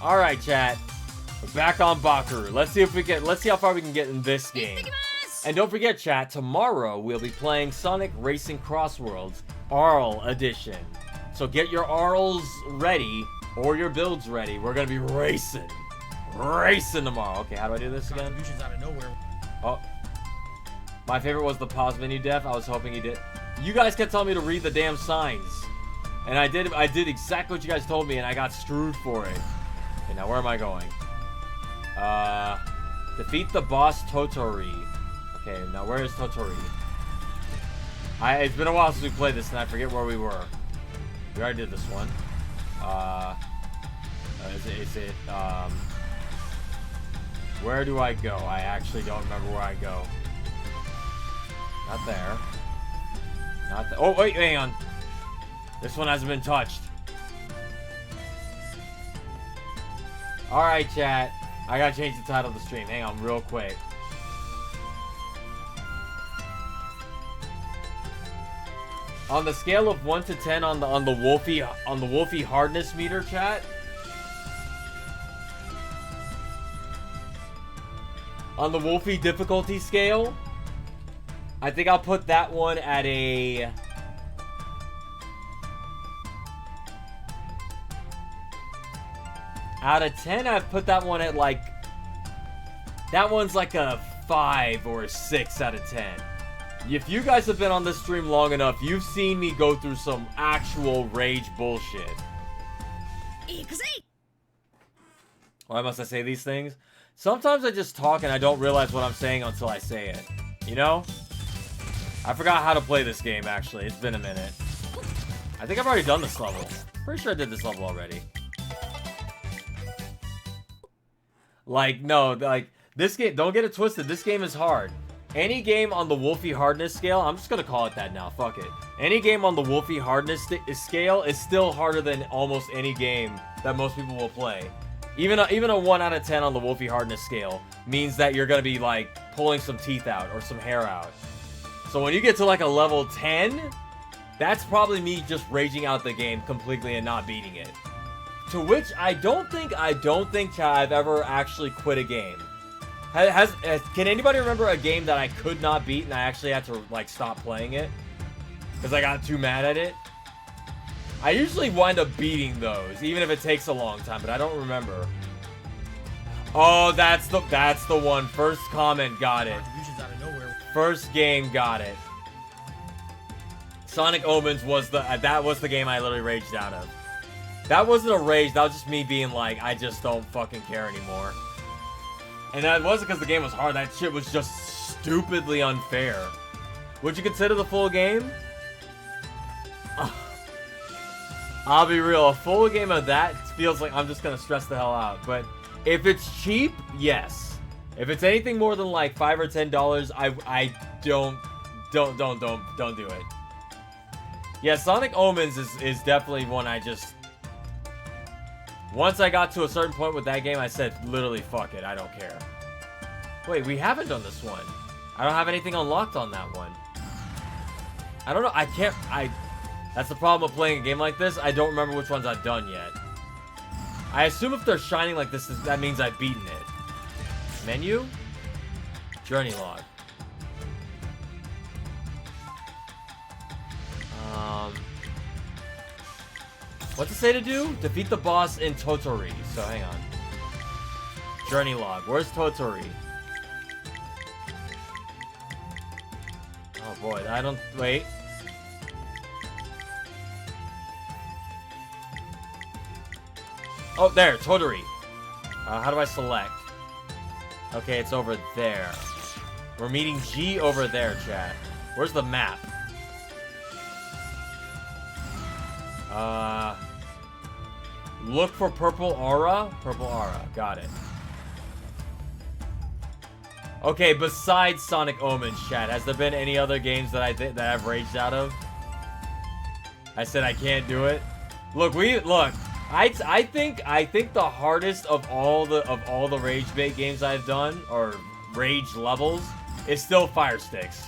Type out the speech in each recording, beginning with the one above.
Alright, chat. We're back on Bakeru. Let's see how far we can get in this game. And don't forget, chat, tomorrow we'll be playing Sonic Racing Crossworlds ARL Edition. So get your ARLs ready, or your builds ready. We're gonna be racing. Racing tomorrow. Okay, how do I do this again? Contributions out of nowhere. Oh. My favorite was the pause menu def. I was hoping he did. You guys kept telling me to read the damn signs. And I did exactly what you guys told me, and I got screwed for it. Okay, now where am I going? Defeat the boss Totori. Okay, now where is Totori? It's been a while since we played this, and I forget where we were. We already did this one. Where do I go? I actually don't remember where I go. Not there. Not there. Oh, wait, hang on. This one hasn't been touched. Alright, chat. I gotta change the title of the stream. Hang on, real quick. On the scale of 1 to 10 on the Wolfie hardness meter, chat. On the Wolfie difficulty scale, I think I'll put that one at a... Out of 10, I've put that one at like... That one's like a 5 or a 6 out of 10. If you guys have been on this stream long enough, you've seen me go through some actual rage bullshit. Why must I say these things? Sometimes I just talk and I don't realize what I'm saying until I say it. You know? I forgot how to play this game, actually. It's been a minute. I think I've already done this level. Pretty sure I did this level already. Like, no, like, this game, don't get it twisted. This game is hard. Any game on the Wolfie hardness scale, I'm just gonna call it that now, fuck it. Any game on the Wolfie hardness scale is still harder than almost any game that most people will play. Even a 1 out of 10 on the Wolfie hardness scale means that you're gonna be like pulling some teeth out or some hair out. So when you get to like a level 10, that's probably me just raging out the game completely and not beating it. To which I don't think, chat, I've ever actually quit a game. Can anybody remember a game that I could not beat and I actually had to like stop playing it? Because I got too mad at it? I usually wind up beating those, even if it takes a long time, but I don't remember. Oh, that's the one. First comment, got it. Contributions out of nowhere. First game, got it. Sonic Omens was that was the game I literally raged out of. That wasn't a rage, that was just me being like, I just don't fucking care anymore. And that wasn't because the game was hard, that shit was just stupidly unfair. Would you consider the full game? I'll be real, a full game of that feels like I'm just gonna stress the hell out. But if it's cheap, yes. If it's anything more than like $5 or $10, I don't do it. Yeah, Sonic Omens is definitely one I just... Once I got to a certain point with that game, I said, literally, fuck it, I don't care. Wait, we haven't done this one. I don't have anything unlocked on that one. I don't know, that's the problem with playing a game like this, I don't remember which ones I've done yet. I assume if they're shining like this, that means I've beaten it. Menu? Journey log. What's it say to do? Defeat the boss in Totori. So, hang on. Journey log. Where's Totori? Oh, boy. I don't... Wait. Oh, there. Totori. How do I select? Okay, it's over there. We're meeting G over there, chat. Where's the map? Look for purple aura. Purple aura. Got it. Okay, besides Sonic Omens, chat, has there been any other games that I've raged out of? I said I can't do it. Look, I think the hardest of all the rage bait games I've done, or rage levels, is still Fire Sticks.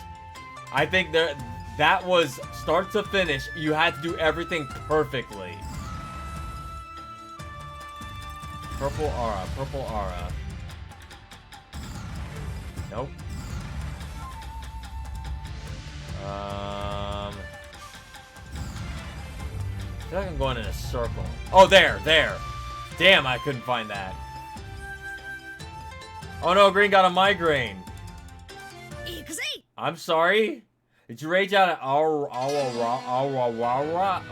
I think that was start to finish. You had to do everything perfectly. Purple aura. Purple aura. Nope. I feel like I'm going in a circle. Oh, there. Damn, I couldn't find that. Oh no, Green got a migraine. I'm sorry. Did you rage out at Awa?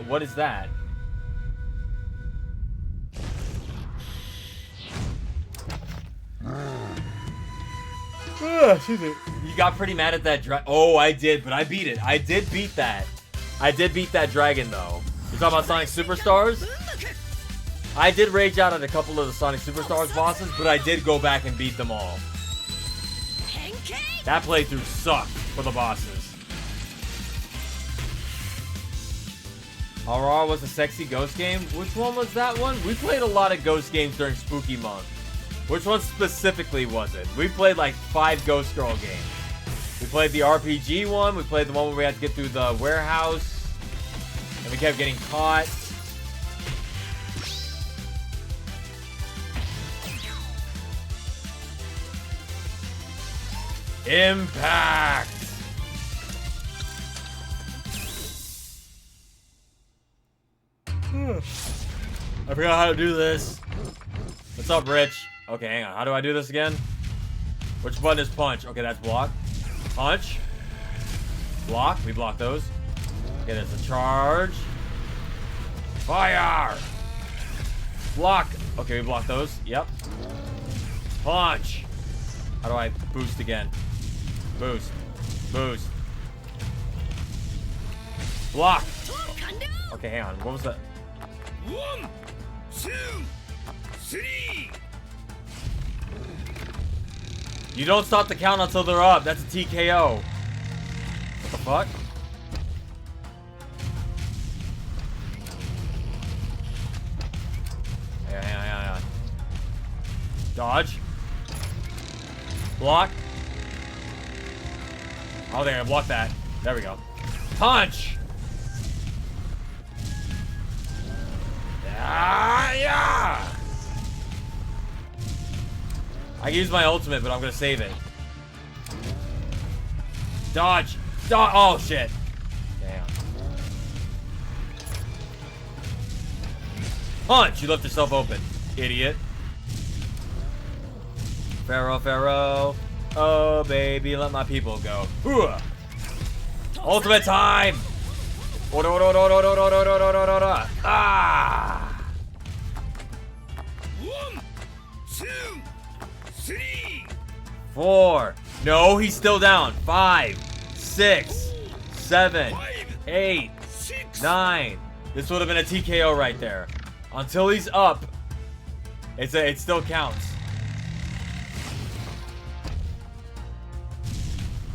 What is that? You got pretty mad at that oh, I did, but I beat it. I did beat that. I did beat that dragon, though. You're talking about Sonic Superstars? I did rage out at a couple of the Sonic Superstars bosses, but I did go back and beat them all. That playthrough sucked for the bosses. Aurora was a sexy ghost game? Which one was that one? We played a lot of ghost games during Spooky Month. Which one specifically was it? We played like 5 Ghost Girl games. We played the RPG one. We played the one where we had to get through the warehouse. And we kept getting caught. Impact! I forgot how to do this. What's up, Rich? Okay, hang on. How do I do this again? Which button is punch? Okay, that's block. Punch. Block. We block those. Okay, there's a charge. Fire! Block. Okay, we block those. Yep. Punch. How do I boost again? Boost. Boost. Block. Okay, hang on. What was that? 1, 2, 3. You don't stop the count until they're up. That's a TKO. What the fuck? Hang on. Dodge. Block. Oh, there. Block that. There we go. Punch. Yeah. I can use my ultimate, but I'm gonna save it. Dodge. Dodge. Oh shit. Damn. Punch. You left yourself open, idiot. Pharaoh. Oh baby, let my people go. Ooh. Ultimate time. Ah. 1, 2, 3. 4. No, he's still down. 5, 6, 7, 8, 9. This would have been a TKO right there. Until he's up, it still counts.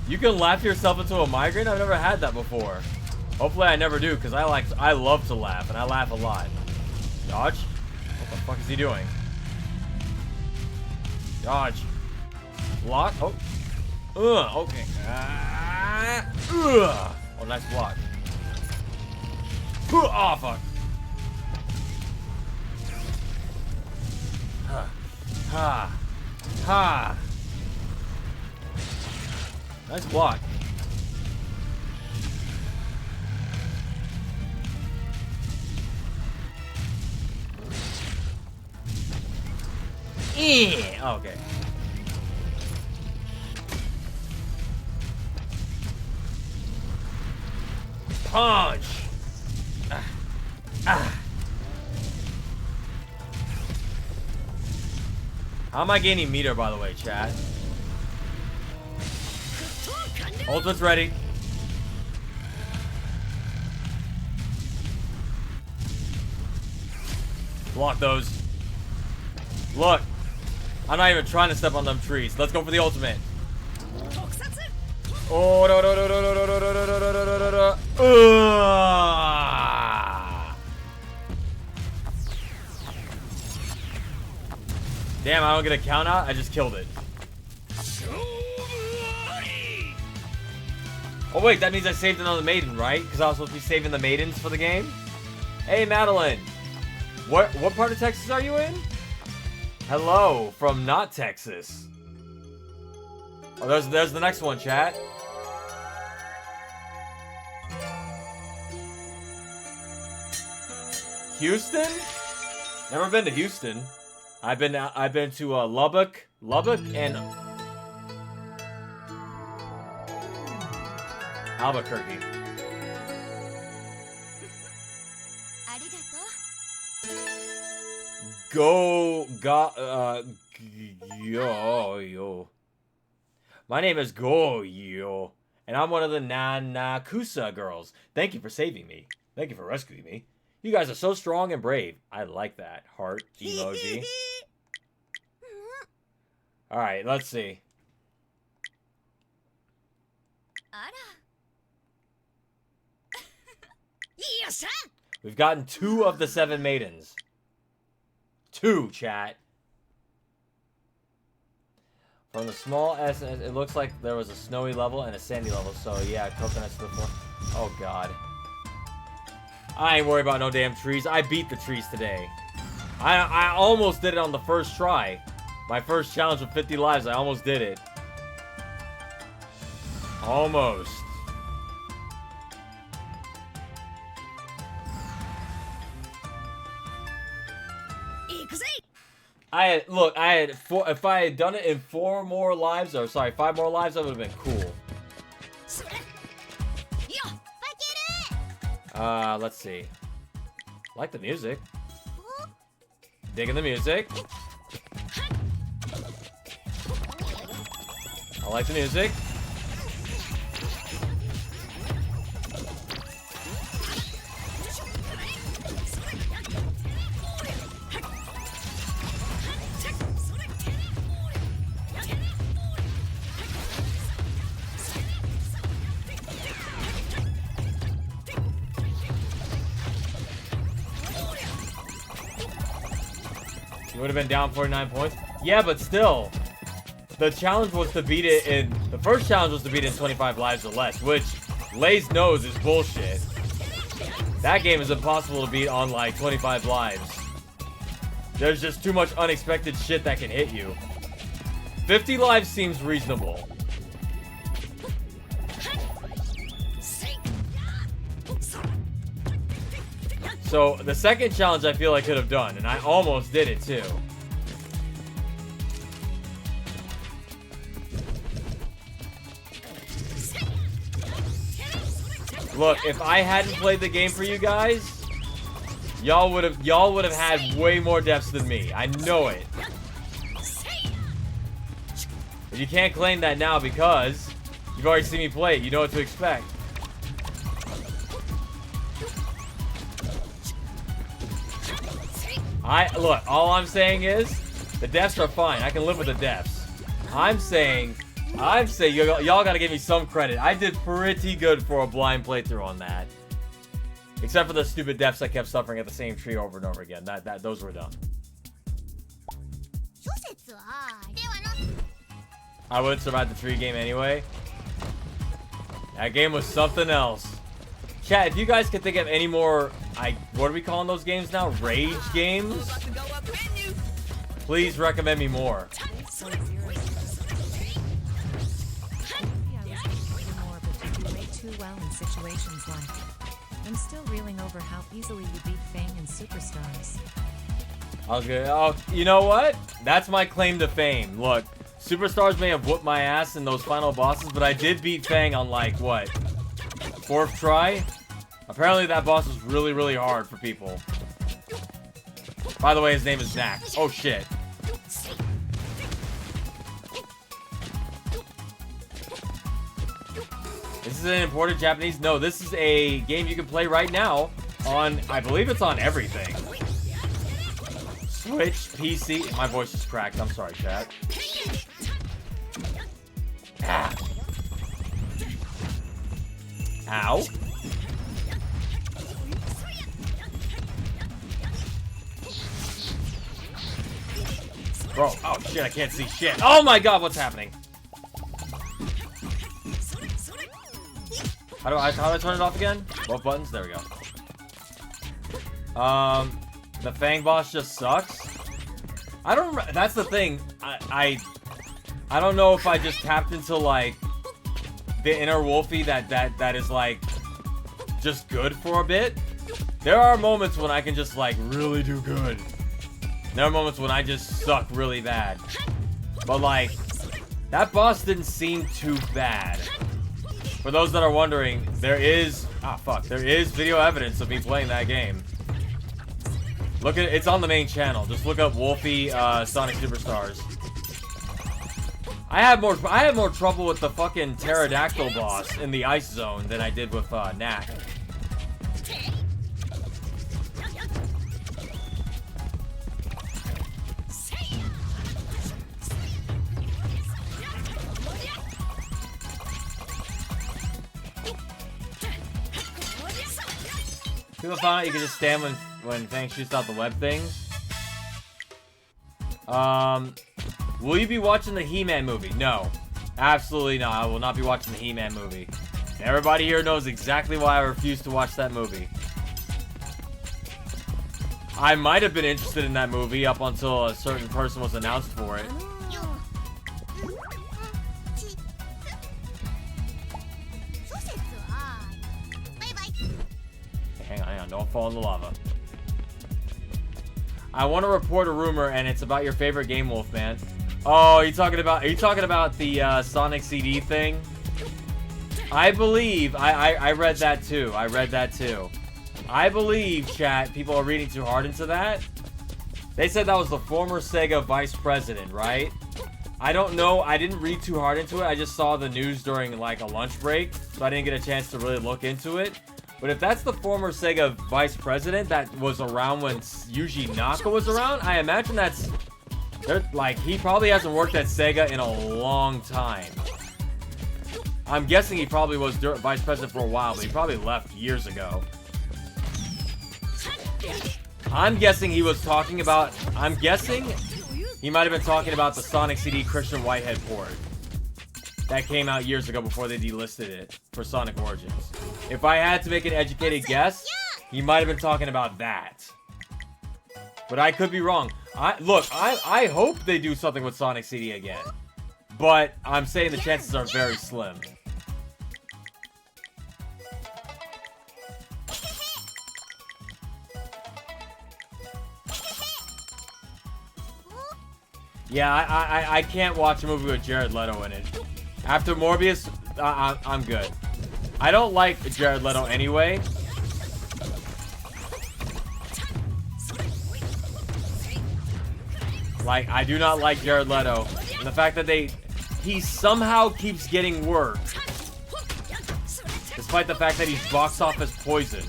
You can laugh yourself into a migraine? I've never had that before. Hopefully I never do, because I love to laugh, and I laugh a lot. Dodge? What the fuck is he doing? Dodge. Block? Oh. Okay. Oh, nice block. Oh, fuck. Ha. Nice block. Oh, okay. Punch. How am I gaining meter, by the way, chat? Ultimate's ready. Block those. Look. I'm not even trying to step on them trees. Let's go for the ultimate. Oh, no. Damn, I don't get a count out. I just killed it. Oh wait, that means I saved another maiden, right? Because I was supposed to be saving the maidens for the game. Hey, Madeline. What part of Texas are you in? Hello from not Texas. Oh, there's the next one, chat. Houston? Never been to Houston. I've been to Lubbock and Albuquerque. Yo. My name is Goyo, and I'm one of the Nanakusa girls. Thank you for saving me. Thank you for rescuing me. You guys are so strong and brave. I like that. Heart emoji. Alright, let's see. We've gotten 2 of the 7 maidens. 2, chat. From the small S, it looks like there was a snowy level and a sandy level. So yeah, coconuts to the floor. Oh god. I ain't worried about no damn trees. I beat the trees today. I almost did it on the first try. My first challenge with 50 lives, I almost did it. Almost. Look, I had 4. If I had done it in 4 more lives, or sorry, 5 more lives, that would have been cool. Let's see. Like the music. Digging the music. I like the music. You would have been down 49 points. Yeah, but still. The challenge was to beat it in... The first challenge was to beat it in 25 lives or less, which Lay's knows is bullshit. That game is impossible to beat on, like, 25 lives. There's just too much unexpected shit that can hit you. 50 lives seems reasonable. So, the second challenge I feel I could have done, and I almost did it too. Look, if I hadn't played the game for you guys, y'all would have had way more deaths than me. I know it. But you can't claim that now because you've already seen me play it. You know what to expect. Look, all I'm saying is, the deaths are fine. I can live with the deaths. I'm saying y'all gotta give me some credit. I did pretty good for a blind playthrough on that. Except for the stupid deaths I kept suffering at the same tree over and over again. Those were done. I wouldn't survive the tree game anyway. That game was something else. Chat, if you guys can think of any more, what are we calling those games now? Rage games? Please recommend me more. I'm still reeling over how easily you beat Fang and Superstars. Okay, oh, you know what? That's my claim to fame. Look, Superstars may have whooped my ass in those final bosses, but I did beat Fang on, like, what? 4th try? Apparently that boss was really, really hard for people. By the way, his name is Zach. Oh, shit. This is an imported Japanese? No, this is a game you can play right now on, I believe it's on everything. Switch, PC. My voice is cracked. I'm sorry, chat. Ah. Ow. Bro, oh shit, I can't see shit. Oh my god, what's happening? How do I turn it off again? Both buttons? There we go. The Fang boss just sucks. I don't. That's the thing. I don't know if I just tapped into like the inner Wolfie that is like just good for a bit. There are moments when I can just like really do good. There are moments when I just suck really bad. But like that boss didn't seem too bad. For those that are wondering, there is video evidence of me playing that game. Look at it's on the main channel. Just look up Wolfie Sonic Superstars. I had more trouble with the fucking pterodactyl boss in the ice zone than I did with Knack. People found out you can just stand when Fang shoots out the web things. Will you be watching the He-Man movie? No. Absolutely not. I will not be watching the He-Man movie. Everybody here knows exactly why I refuse to watch that movie. I might have been interested in that movie up until a certain person was announced for it. Hang on, don't fall in the lava. I want to report a rumor, and it's about your favorite game, Wolfman. Oh, are you talking about the Sonic CD thing? I believe I read that too. I believe, chat, people are reading too hard into that. They said that was the former Sega vice president, right? I don't know. I didn't read too hard into it. I just saw the news during like a lunch break, so I didn't get a chance to really look into it. But if that's the former Sega vice president that was around when Yuji Naka was around, I imagine that's... like, he probably hasn't worked at Sega in a long time. I'm guessing he probably was vice president for a while, but he probably left years ago. I'm guessing he was talking about... I'm guessing he might have been talking about the Sonic CD Christian Whitehead port. That came out years ago before they delisted it for Sonic Origins. If I had to make an educated guess, he might have been talking about that. But I could be wrong. I hope they do something with Sonic CD again. But I'm saying the chances are very slim. Yeah, I can't watch a movie with Jared Leto in it. After Morbius, I'm good. I don't like Jared Leto anyway. Like, I do not like Jared Leto. And the fact that he somehow keeps getting work. Despite the fact that he's box office poison.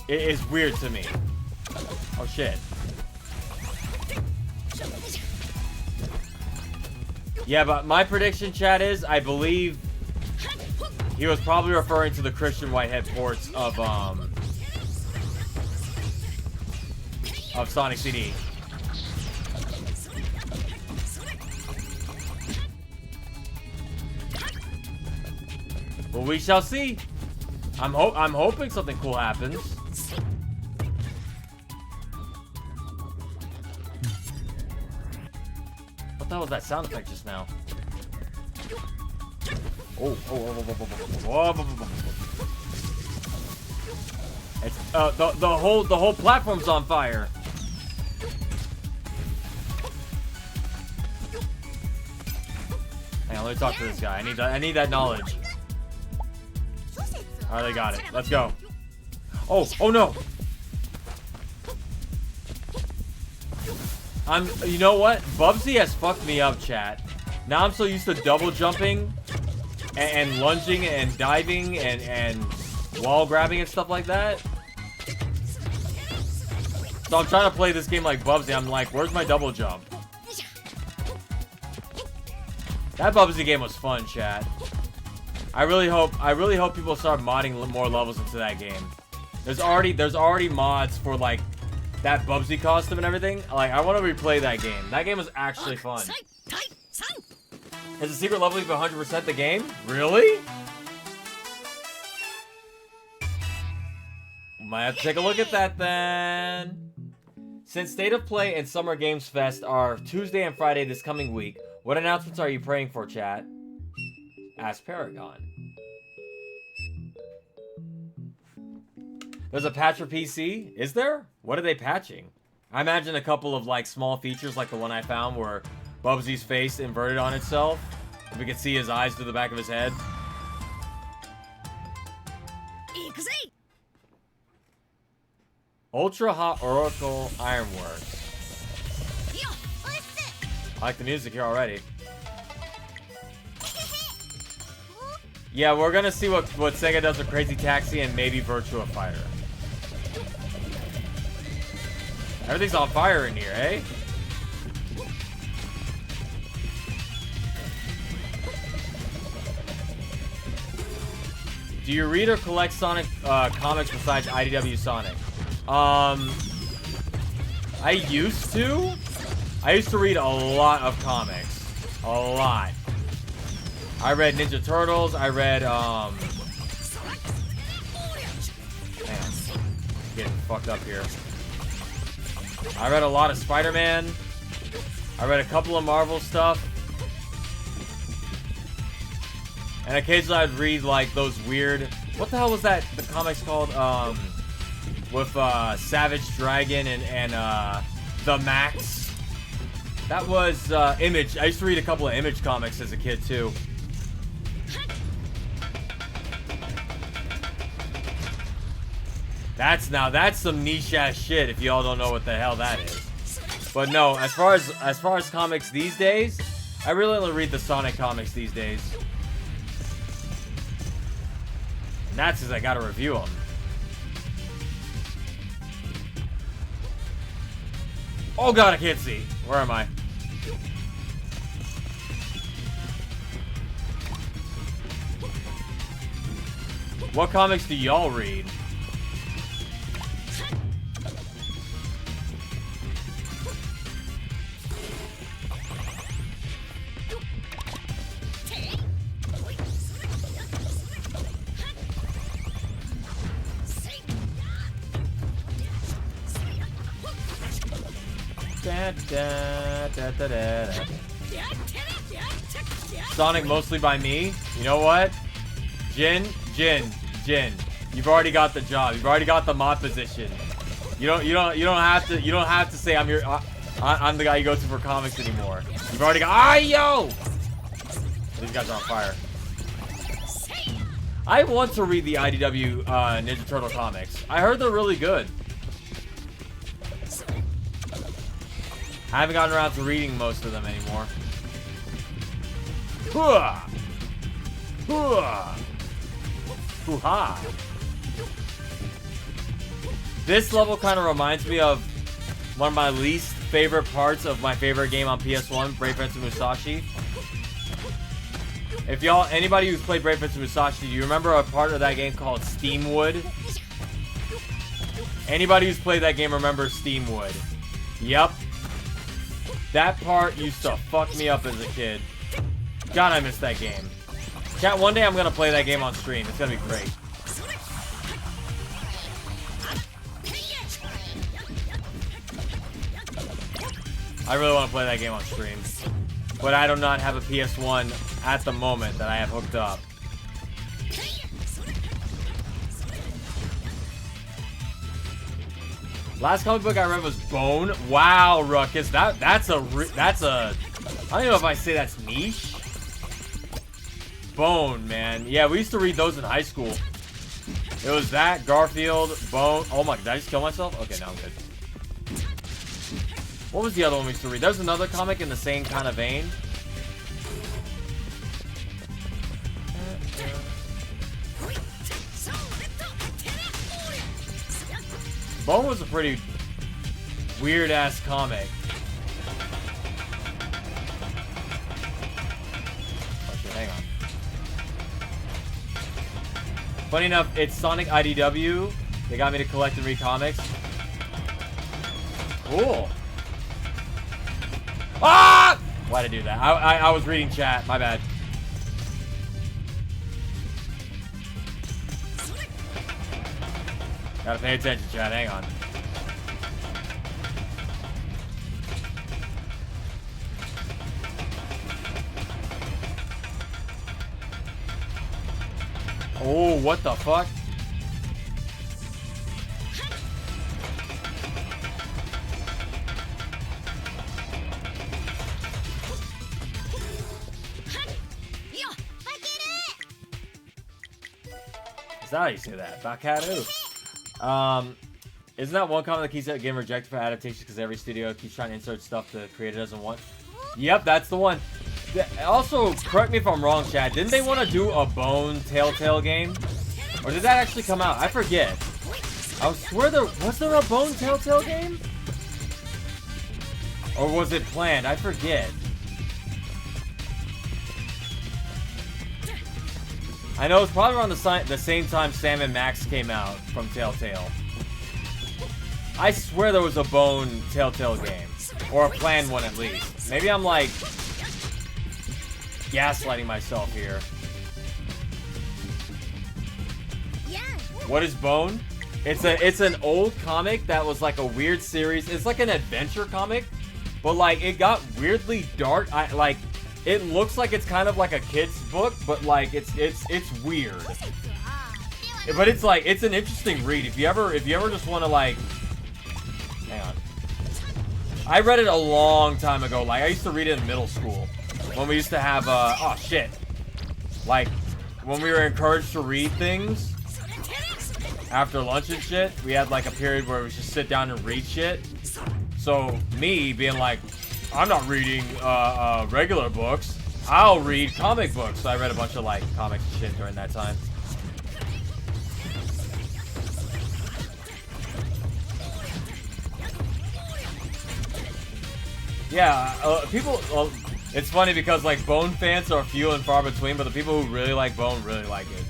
It is weird to me. Oh shit. Yeah, but my prediction, chat, is I believe he was probably referring to the Christian Whitehead ports of Sonic CD. Well, we shall see. I'm hoping something cool happens. What the hell was that sound effect just now? It's the whole platform's on fire. Hang on, let me talk to this guy. I need that knowledge. Alright, they got it. Let's go. Oh no. You know what? Bubsy has fucked me up, chat. Now I'm so used to double jumping and lunging and diving and wall grabbing and stuff like that. So I'm trying to play this game like Bubsy. I'm like, where's my double jump? That Bubsy game was fun, chat. I really hope people start modding more levels into that game. There's already mods for like that Bubsy costume and everything. Like, I want to replay that game. That game was actually fun. Is the secret level even 100% the game? Really? Might have to take a look at that then. Since State of Play and Summer Games Fest are Tuesday and Friday this coming week, what announcements are you praying for, chat? Ask Paragon. There's a patch for PC? Is there? What are they patching? I imagine a couple of like small features like the one I found where Bubsy's face inverted on itself. If we could see his eyes through the back of his head. Ultra Hot Oracle Ironworks. I like the music here already. Yeah, we're gonna see what Sega does with Crazy Taxi and maybe Virtua Fighter. Everything's on fire in here, eh? Do you read or collect Sonic comics besides IDW Sonic? I used to. I used to read a lot of comics. A lot. I read Ninja Turtles. I read, damn. Getting fucked up here. I read a lot of Spider-Man. I read a couple of Marvel stuff. And occasionally I'd read, like, those weird... What the hell was that, the comics called, with, Savage Dragon and The Max? That was, Image. I used to read a couple of Image comics as a kid, too. That's some niche-ass shit, if y'all don't know what the hell that is. But no, as far as comics these days, I really only read the Sonic comics these days. And that's because I gotta review them. Oh god, I can't see. Where am I? What comics do y'all read? Sonic mostly by me. You know what? Jin. You've already got the job. You've already got the mod position. You don't have to say I'm the guy you go to for comics anymore. You've already got. Yo! These guys are on fire. I want to read the IDW Ninja Turtle comics. I heard they're really good. I haven't gotten around to reading most of them anymore. Hoo-ha! Hoo-ha! Hoo-ha! This level kind of reminds me of one of my least favorite parts of my favorite game on PS1, Brave Fencer Musashi. If y'all, anybody who's played Brave Fencer Musashi, do you remember a part of that game called Steamwood? Anybody who's played that game remembers Steamwood. Yep. That part used to fuck me up as a kid. God, I miss that game. Chat, one day I'm gonna play that game on stream. It's gonna be great. I really want to play that game on stream. But I do not have a PS1 at the moment that I have hooked up. Last comic book I read was Bone. Wow, Ruckus. That's a I don't even know if I say that's niche. Bone, man. Yeah, we used to read those in high school. It was that, Garfield, Bone. Oh my, did I just kill myself? Okay, now I'm good. What was the other one we used to read? There's another comic in the same kind of vein. Bone was a pretty weird-ass comic. Oh shit, hang on. Funny enough, it's Sonic IDW. They got me to collect and read comics. Cool. Ah! Why'd I do that? I was reading chat. My bad. Gotta pay attention, chat. Hang on. Oh, what the fuck? Is that how you say that? Bakeru. Isn't that one comment that keeps getting rejected for adaptations because every studio keeps trying to insert stuff the creator doesn't want? Yep, that's the one. Also, correct me if I'm wrong, Chad. Didn't they want to do a Bone Telltale game? Or did that actually come out? I forget. I swear was there a Bone Telltale game? Or was it planned? I forget. I know it's probably around the same time Sam and Max came out from Telltale. I swear there was a Bone Telltale game. Or a planned one at least. Maybe I'm like gaslighting myself here. What is Bone? It's an old comic that was like a weird series. It's like an adventure comic, but like it got weirdly dark. It looks like it's kind of like a kid's book, but like it's weird. But it's like it's an interesting read. If you ever just want to like, hang on. I read it a long time ago. Like I used to read it in middle school when we used to have oh shit, like when we were encouraged to read things after lunch and shit. We had like a period where we just sit down and read shit. So me being like, I'm not reading regular books. I'll read comic books. So I read a bunch of like comics and shit during that time. Yeah, people. It's funny because like Bone fans are few and far between, but the people who really like Bone really like it.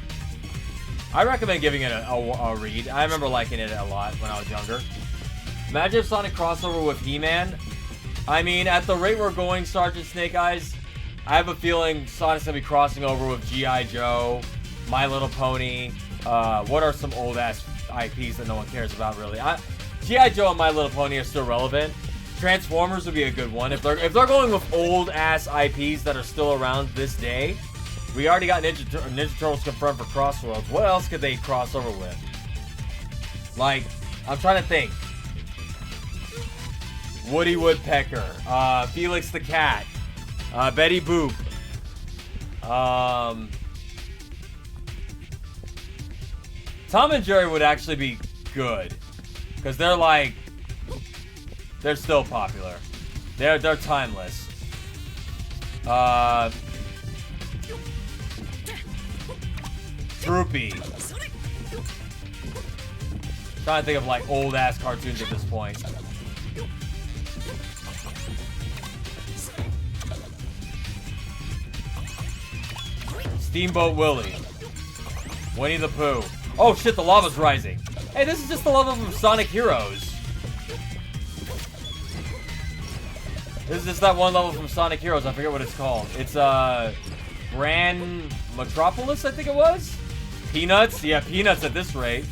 I recommend giving it a read. I remember liking it a lot when I was younger. Imagine if Sonic crossover with He-Man. I mean, at the rate we're going, Sergeant Snake Eyes, I have a feeling Sonic's gonna be crossing over with G.I. Joe, My Little Pony. What are some old ass IPs that no one cares about really? G.I. Joe and My Little Pony are still relevant. Transformers would be a good one if they're going with old ass IPs that are still around this day. We already got Ninja Turtles confirmed for Crossroads. What else could they cross over with? Like, I'm trying to think. Woody Woodpecker, Felix the Cat, Betty Boop. Tom and Jerry would actually be good, because they're like, they're still popular. They're timeless. Droopy. Trying to think of like old ass cartoons at this point. Steamboat Willie. Winnie the Pooh. Oh shit, the lava's rising. Hey, this is just the level from Sonic Heroes. This is just that one level from Sonic Heroes. I forget what it's called. It's Grand Metropolis, I think it was? Peanuts? Yeah, Peanuts at this rate.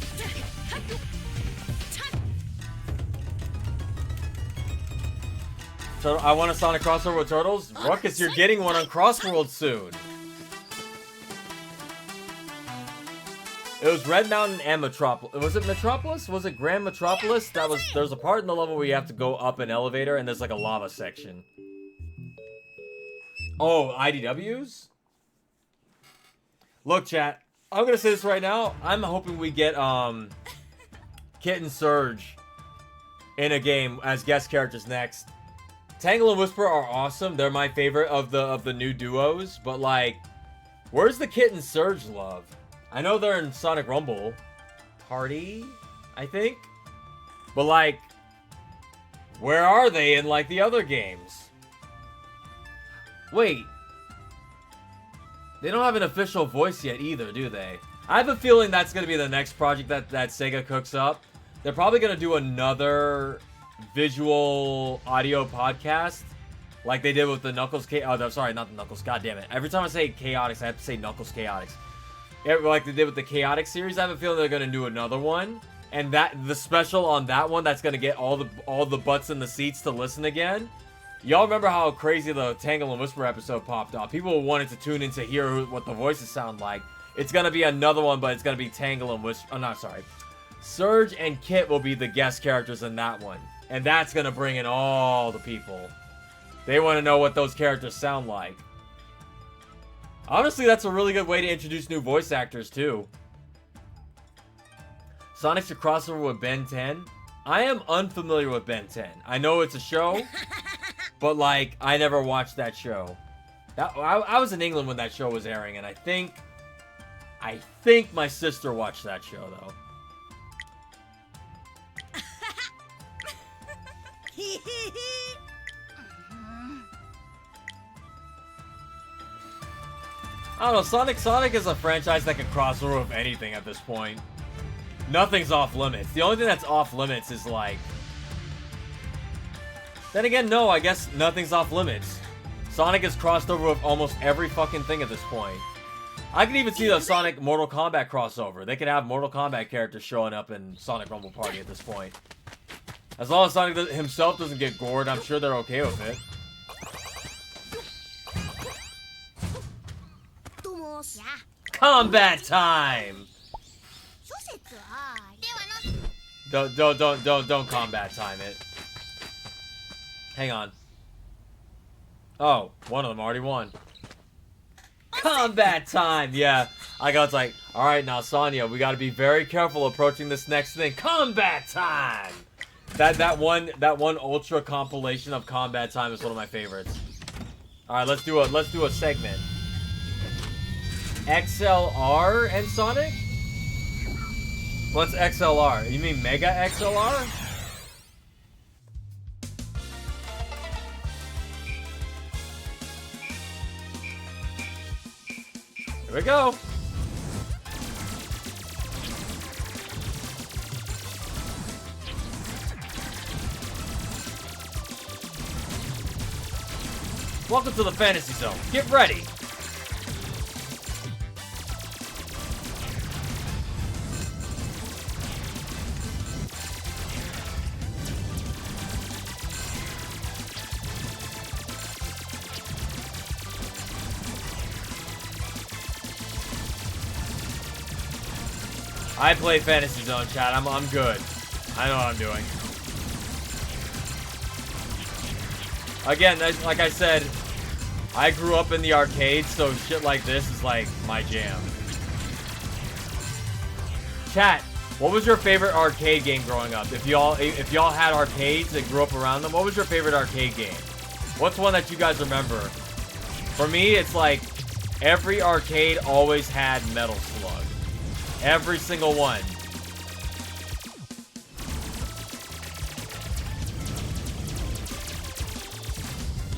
So I want a Sonic crossover with Turtles. Ruckus, you're getting one on Crossworld soon. It was Red Mountain and Metropolis. Was it Metropolis? Was it Grand Metropolis? There's a part in the level where you have to go up an elevator and there's like a lava section. Oh, IDWs? Look, chat. I'm gonna say this right now. I'm hoping we get Kit and Surge in a game as guest characters next. Tangle and Whisper are awesome. They're my favorite of the new duos. But like, where's the Kit and Surge love? I know they're in Sonic Rumble Party, I think. But like, where are they in like the other games? Wait. They don't have an official voice yet either, do they? I have a feeling that's going to be the next project that Sega cooks up. They're probably going to do another visual audio podcast like they did with the Knuckles Oh, no, sorry, not the Knuckles. God damn it. Every time I say Chaotix, I have to say Knuckles Chaotix. Yeah, like they did with the Chaotix series. I have a feeling they're going to do another one. And that the special on that one, that's going to get all the butts in the seats to listen again. Y'all remember how crazy the Tangle and Whisper episode popped off? People wanted to tune in to hear what the voices sound like. it's gonna be another one, but it's gonna be Tangle and Wish. Oh, no, sorry. Surge and Kit will be the guest characters in that one. And that's gonna bring in all the people. They want to know what those characters sound like. Honestly, that's a really good way to introduce new voice actors, too. Sonic's a crossover with Ben 10. I am unfamiliar with Ben 10. I know it's a show, but, like, I never watched that show. I was in England when that show was airing, and I think my sister watched that show, though. I don't know, Sonic is a franchise that can cross over with anything at this point. Nothing's off limits. The only thing that's off limits is like... Then again, no, I guess nothing's off limits. Sonic has crossed over with almost every fucking thing at this point. I could even see the Sonic Mortal Kombat crossover. They could have Mortal Kombat characters showing up in Sonic Rumble Party at this point. As long as Sonic himself doesn't get gored, I'm sure they're okay with it. Combat time! Don't combat time it. Hang on. Oh, one of them already won. Combat time! Yeah, I was like, alright now, Sonya, we gotta be very careful approaching this next thing. Combat time! That one ultra compilation of combat time is one of my favorites. Alright, let's do a segment. XLR and Sonic? What's XLR? You mean Mega XLR? Here we go. Welcome to the Fantasy Zone. Get ready. I play Fantasy Zone, chat. I'm good. I know what I'm doing. Again, like I said, I grew up in the arcade, so shit like this is like my jam. Chat, what was your favorite arcade game growing up? If y'all had arcades and grew up around them, what was your favorite arcade game? What's one that you guys remember? For me, it's like every arcade always had Metal Slug. Every single one.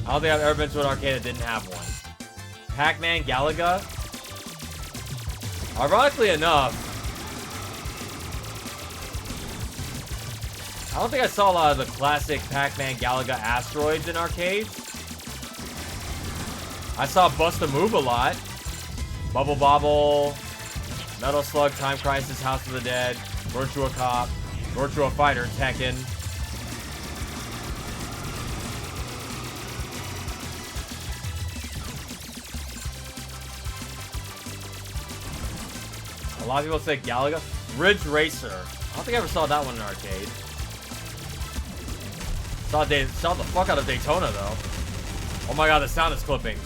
I don't think I've ever been to an arcade that didn't have one. Pac-Man Galaga. Ironically enough, I don't think I saw a lot of the classic Pac-Man Galaga asteroids in arcades. I saw Bust a Move a lot. Bubble Bobble. Metal Slug, Time Crisis, House of the Dead, Virtua Cop, Virtua Fighter, Tekken. A lot of people say Galaga. Ridge Racer. I don't think I ever saw that one in an arcade. Saw the fuck out of Daytona, though. Oh my god, the sound is clipping.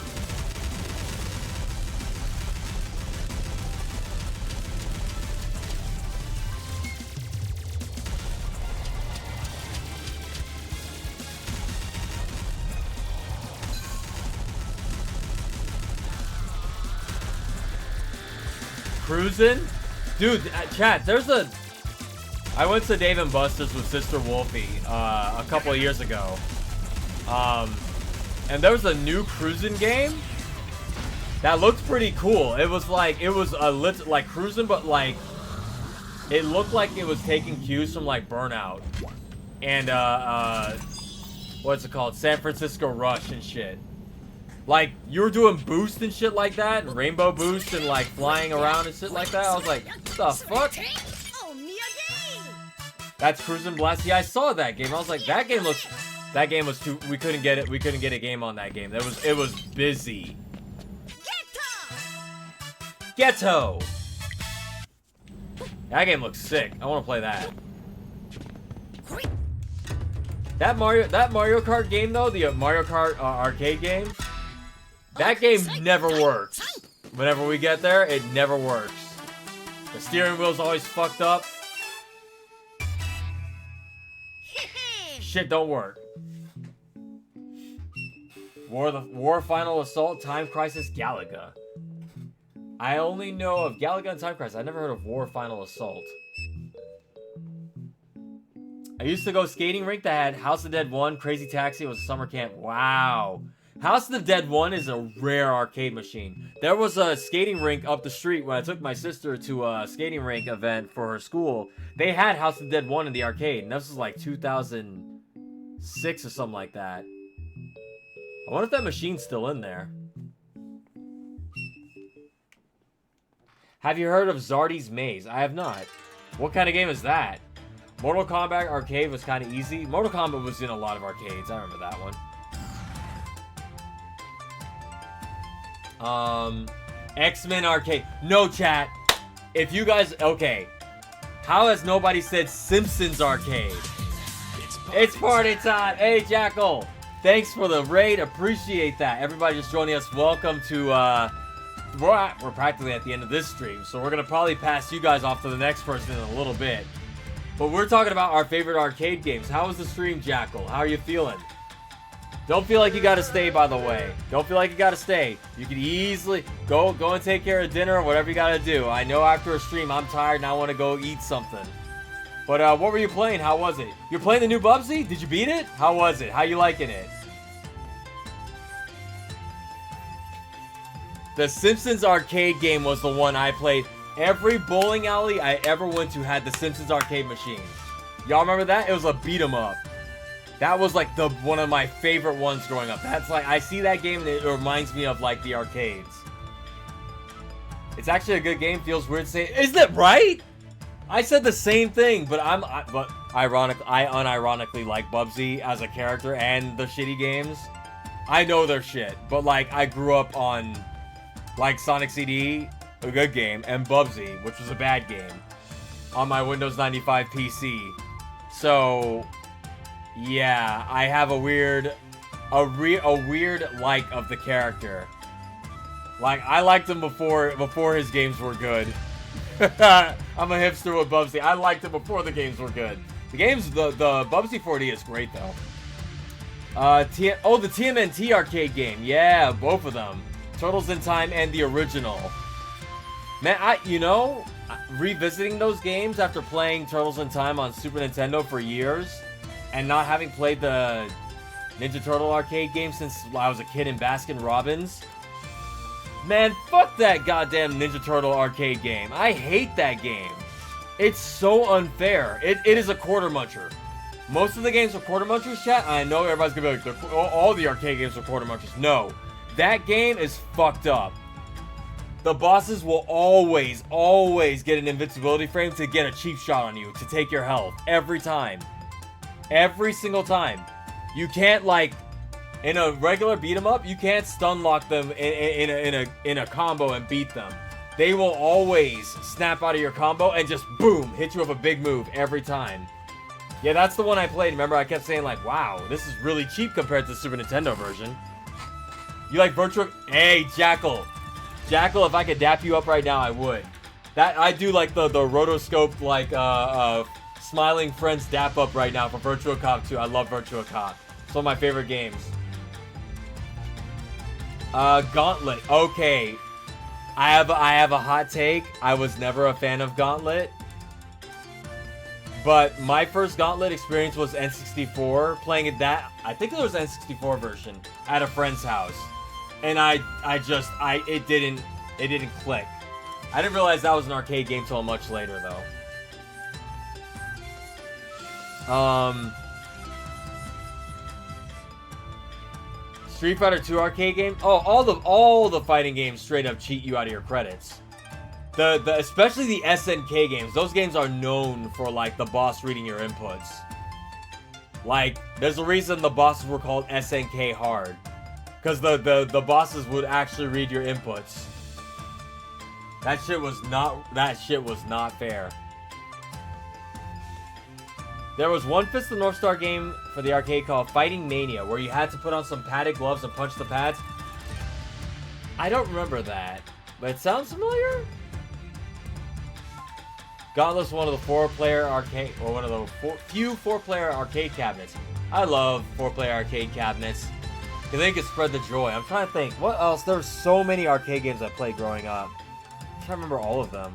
Cruising? Dude, chat, I went to Dave & Buster's with Sister Wolfie a couple of years ago. And there was a new cruising game that looked pretty cool. It was like cruising, but like it looked like it was taking cues from like Burnout and what's it called? San Francisco Rush and shit. Like, you were doing boost and shit like that, and rainbow boost and, like, flying around and shit like that. I was like, what the fuck? That's Cruisin' Blast. Yeah, I saw that game. I was like, that game was too, we couldn't get a game on that game. It was busy. Ghetto. That game looks sick. I want to play that. That Mario Kart game though, the Mario Kart arcade game, that game never works. Whenever we get there, it never works. The steering wheel's always fucked up. Shit don't work. War Final Assault, Time Crisis, Galaga. I only know of Galaga and Time Crisis. I never heard of War Final Assault. I used to go skating rink that had House of the Dead 1, Crazy Taxi. It was a summer camp. Wow. House of the Dead 1 is a rare arcade machine. There was a skating rink up the street when I took my sister to a skating rink event for her school. They had House of the Dead 1 in the arcade, and this was like 2006 or something like that. I wonder if that machine's still in there. Have you heard of Zardy's Maze? I have not. What kind of game is that? Mortal Kombat arcade was kind of easy. Mortal Kombat was in a lot of arcades. I remember that one. X-Men arcade. No, chat. If you guys... Okay. How has nobody said Simpsons arcade? It's party time. Hey, Jackal. Thanks for the raid. Appreciate that. Everybody just joining us. Welcome to... We're practically at the end of this stream, so we're going to probably pass you guys off to the next person in a little bit. But we're talking about our favorite arcade games. How was the stream, Jackal? How are you feeling? Don't feel like you gotta stay, by the way. Don't feel like you gotta stay. You can easily go and take care of dinner or whatever you gotta do. I know after a stream, I'm tired and I want to go eat something. But what were you playing? How was it? You're playing the new Bubsy? Did you beat it? How was it? How you liking it? The Simpsons arcade game was the one I played. Every bowling alley I ever went to had the Simpsons arcade machine. Y'all remember that? It was a beat 'em up. That was like one of my favorite ones growing up. That's like, I see that game and it reminds me of like the arcades. It's actually a good game. Feels weird to say. Isn't it right? I said the same thing, but I unironically like Bubsy as a character and the shitty games. I know they're shit, but like I grew up on like Sonic CD, a good game, and Bubsy, which was a bad game, on my Windows 95 PC. So, yeah, I have a weird like of the character. Like, I liked him before his games were good. I'm a hipster with Bubsy. I liked him before the games were good. The Bubsy 4D is great, though. The TMNT arcade game. Yeah, both of them. Turtles in Time and the original. Man, revisiting those games after playing Turtles in Time on Super Nintendo for years and not having played the Ninja Turtle arcade game since I was a kid in Baskin Robbins. Man, fuck that goddamn Ninja Turtle arcade game. I hate that game. It's so unfair. It is a quarter muncher. Most of the games are quarter munchers, chat. I know everybody's gonna be like, all the arcade games are quarter munchers. No. That game is fucked up. The bosses will always get an invincibility frame to get a cheap shot on you, to take your health. Every time. Every single time. You can't, like, in a regular beat 'em up, you can't stun lock them in a combo and beat them. They will always snap out of your combo and just boom, hit you with a big move every time. Yeah, that's the one I played. Remember, I kept saying like, wow, this is really cheap compared to the Super Nintendo version. You like Virtual... Hey, Jackal. Jackal, if I could dap you up right now, I would. I do like the rotoscope, like, Smiling Friends dap up right now for Virtua Cop 2. I love Virtua Cop. It's one of my favorite games. Gauntlet. Okay. I have a hot take. I was never a fan of Gauntlet. But my first Gauntlet experience was N64, playing it I think it was N64 version, at a friend's house. And it didn't click. I didn't realize that was an arcade game till much later, though. Street Fighter 2 arcade game? Oh, all the fighting games straight up cheat you out of your credits. Especially the SNK games. Those games are known for like the boss reading your inputs. Like, there's a reason the bosses were called SNK hard. Because the bosses would actually read your inputs. That shit was not fair. There was one Fist of the North Star game for the arcade called Fighting Mania, where you had to put on some padded gloves and punch the pads. I don't remember that, but it sounds familiar. Gauntlet's one of the four-player arcade, or one of the few four-player arcade cabinets. I love four-player arcade cabinets. Because they can spread the joy. I'm trying to think. What else? There were so many arcade games I played growing up. I'm trying to remember all of them.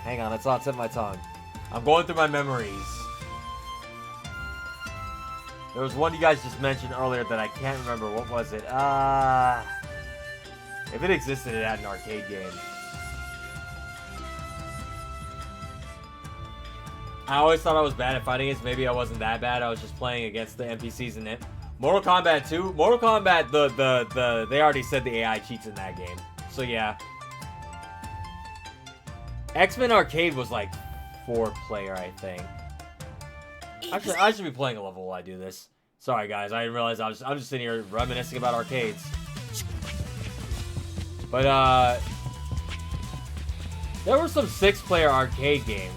Hang on, it's on the tip of my tongue. I'm going through my memories. There was one you guys just mentioned earlier that I can't remember. What was it? If it existed, it had an arcade game. I always thought I was bad at fighting games. Maybe I wasn't that bad. I was just playing against the NPCs in it. Mortal Kombat 2. Mortal Kombat, they already said the AI cheats in that game. So yeah. X-Men Arcade was like 4-player, I think. Actually, I should be playing a level while I do this. Sorry guys, I didn't realize I'm just sitting here reminiscing about arcades. But there were some 6-player arcade games.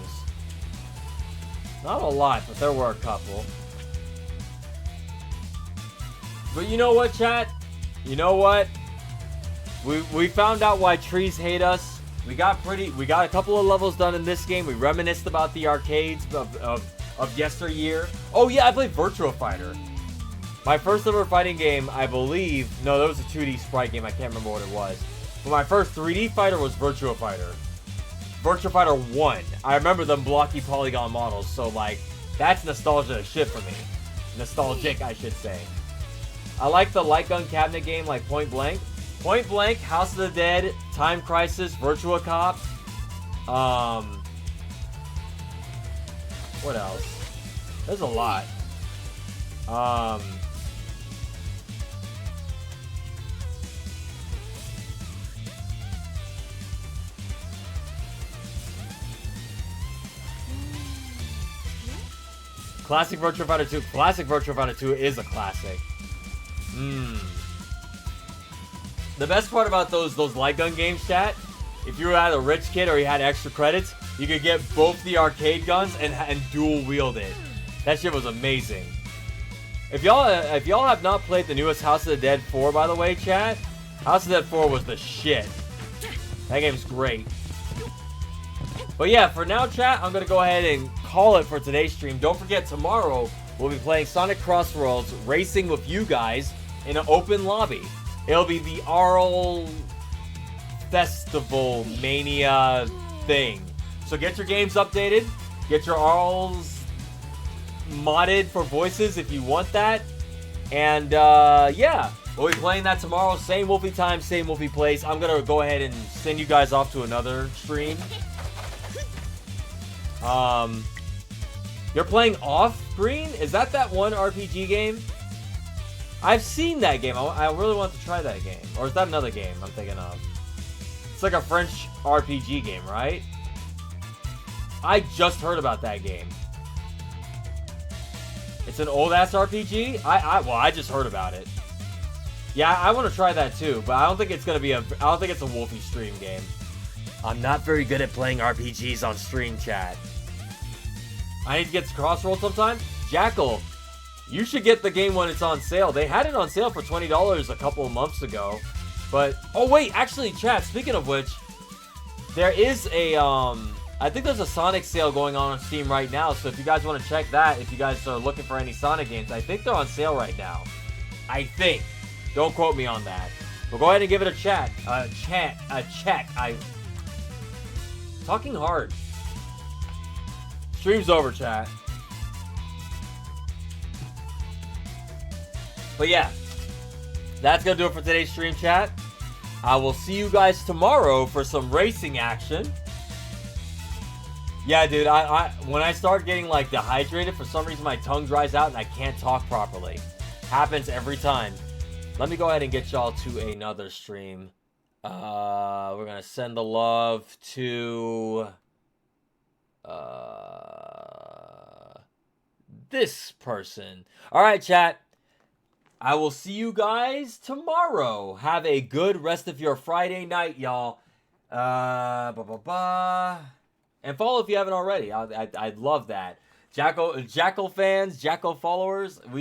Not a lot, but there were a couple. But you know what, chat? You know what? We found out why trees hate us. We got a couple of levels done in this game. We reminisced about the arcades of yesteryear. Oh yeah, I played Virtua Fighter. My first ever fighting game, I believe. No, that was a 2D sprite game. I can't remember what it was. But my first 3D fighter was Virtua Fighter. Virtua Fighter 1. I remember them blocky polygon models, so like, that's nostalgia shit for me. Nostalgic, I should say. I like the light gun cabinet game like Point Blank. Point Blank, House of the Dead, Time Crisis, Virtua Cop. What else? There's a lot. Classic Virtua Fighter 2. Classic Virtua Fighter 2 is a classic. The best part about those light gun games, chat, if you were either a rich kid or you had extra credits, you could get both the arcade guns and dual wield it. That shit was amazing. If y'all have not played the newest House of the Dead 4, by the way, chat, House of the Dead 4 was the shit. That game's great. But yeah, for now, chat, I'm going to go ahead and call it for today's stream. Don't forget, tomorrow, we'll be playing Sonic Crossroads, racing with you guys in an open lobby. It'll be the Arl Festival Mania thing. So get your games updated. Get your Arls modded for voices if you want that. And, yeah. We'll be playing that tomorrow. Same Wolfie time, same Wolfie place. I'm going to go ahead and send you guys off to another stream. You're playing Off Green? Is that one RPG game? I've seen that game. I really want to try that game. Or is that another game I'm thinking of? It's like a French RPG game, right? I just heard about that game. It's an old-ass RPG? Well, I just heard about it. Yeah, I want to try that too, but I don't think it's gonna be I don't think it's a Wolfie stream game. I'm not very good at playing RPGs on stream, chat. I need to get to Crossroads sometime. Jackal, you should get the game when it's on sale. They had it on sale for $20 a couple of months ago. But, oh wait, actually, chat, speaking of which, there is a, I think there's a Sonic sale going on Steam right now. So if you guys want to check that, if you guys are looking for any Sonic games, I think they're on sale right now. I think. Don't quote me on that. But go ahead and give it a check. Talking hard. Stream's over, chat. But yeah, that's gonna do it for today's stream, chat. I will see you guys tomorrow for some racing action. Yeah, dude, when I start getting like dehydrated, for some reason my tongue dries out and I can't talk properly. Happens every time. Let me go ahead and get y'all to another stream. We're gonna send the love to this person. All right, chat. I will see you guys tomorrow. Have a good rest of your Friday night, y'all. And follow if you haven't already. I'd love that. Jackal fans, Jackal followers,